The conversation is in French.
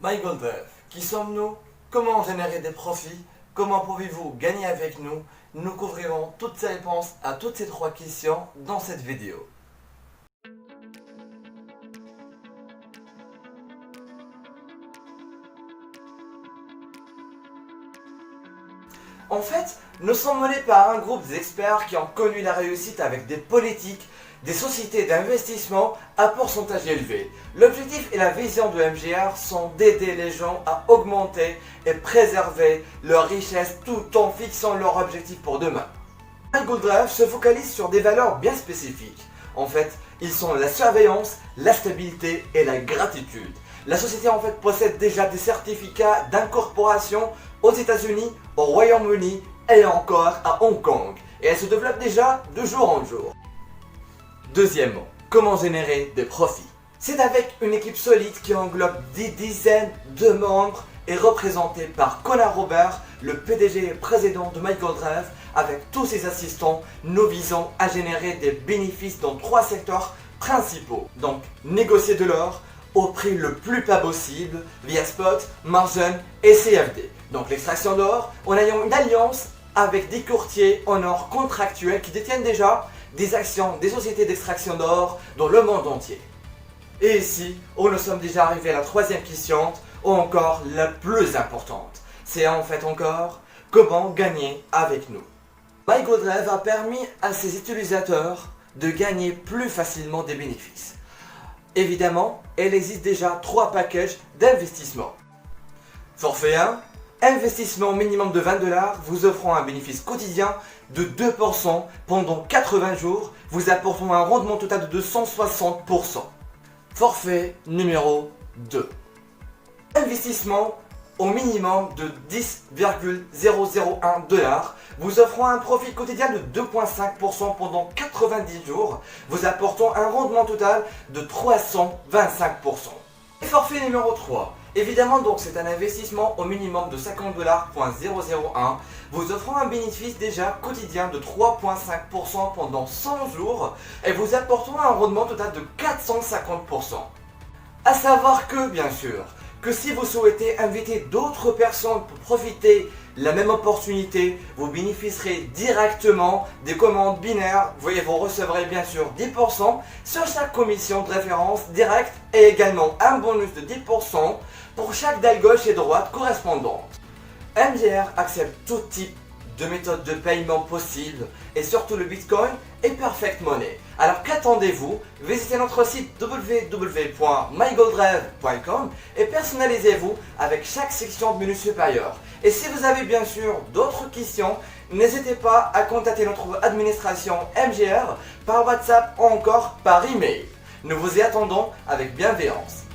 MyGoldRev, qui sommes-nous? Comment générer des profits? Comment pouvez-vous gagner avec nous? Nous couvrirons toutes ces réponses à toutes ces trois questions dans cette vidéo. En fait, nous sommes menés par un groupe d'experts qui ont connu la réussite avec des politiques, des sociétés d'investissement à pourcentage élevé. L'objectif et la vision de MGR sont d'aider les gens à augmenter et préserver leur richesse tout en fixant leurs objectifs pour demain. MyGoldRev se focalise sur des valeurs bien spécifiques. En fait, ils sont la surveillance, la stabilité et la gratitude. La société en fait possède déjà des certificats d'incorporation aux États-Unis, au Royaume-Uni et encore à Hong Kong. Et elle se développe déjà de jour en jour. Deuxièmement, comment générer des profits? C'est avec une équipe solide qui englobe des dizaines de membres et représentée par Connor Robert, le PDG et président de MyGoldRev. Avec tous ses assistants, nous visons à générer des bénéfices dans trois secteurs principaux. Donc, négocier de l'or au prix le plus bas possible via spot, margin et CFD. Donc l'extraction d'or en ayant une alliance avec des courtiers en or contractuels qui détiennent déjà des actions des sociétés d'extraction d'or dans le monde entier. Et ici, nous sommes déjà arrivés à la troisième question, ou encore la plus importante. C'est en fait encore comment gagner avec nous. MyGoldRev a permis à ses utilisateurs de gagner plus facilement des bénéfices. Évidemment, il existe déjà trois packages d'investissement. Forfait 1, investissement minimum de $20 vous offrant un bénéfice quotidien de 2% pendant 80 jours, vous apportant un rendement total de 260%. Forfait numéro 2. Investissement au minimum de 10,001$, vous offrant un profit quotidien de 2,5% pendant 90 jours, vous apportant un rendement total de 325%. Et forfait numéro 3. Évidemment, donc c'est un investissement au minimum de $50,001, vous offrant un bénéfice déjà quotidien de 3,5% pendant 100 jours et vous apportant un rendement total de 450%. A savoir que, bien sûr, que si vous souhaitez inviter d'autres personnes pour profiter de la même opportunité, vous bénéficierez directement des commandes binaires. Vous recevrez bien sûr 10% sur chaque commission de référence directe et également un bonus de 10% pour chaque dalle gauche et droite correspondante. MGR accepte tout type de méthodes de paiement possibles et surtout le Bitcoin et Perfect Money. Alors qu'attendez-vous? Visitez notre site www.mygoldrev.com et personnalisez-vous avec chaque section de menu supérieur. Et si vous avez bien sûr d'autres questions, n'hésitez pas à contacter notre administration MGR par WhatsApp ou encore par email. Nous vous y attendons avec bienveillance.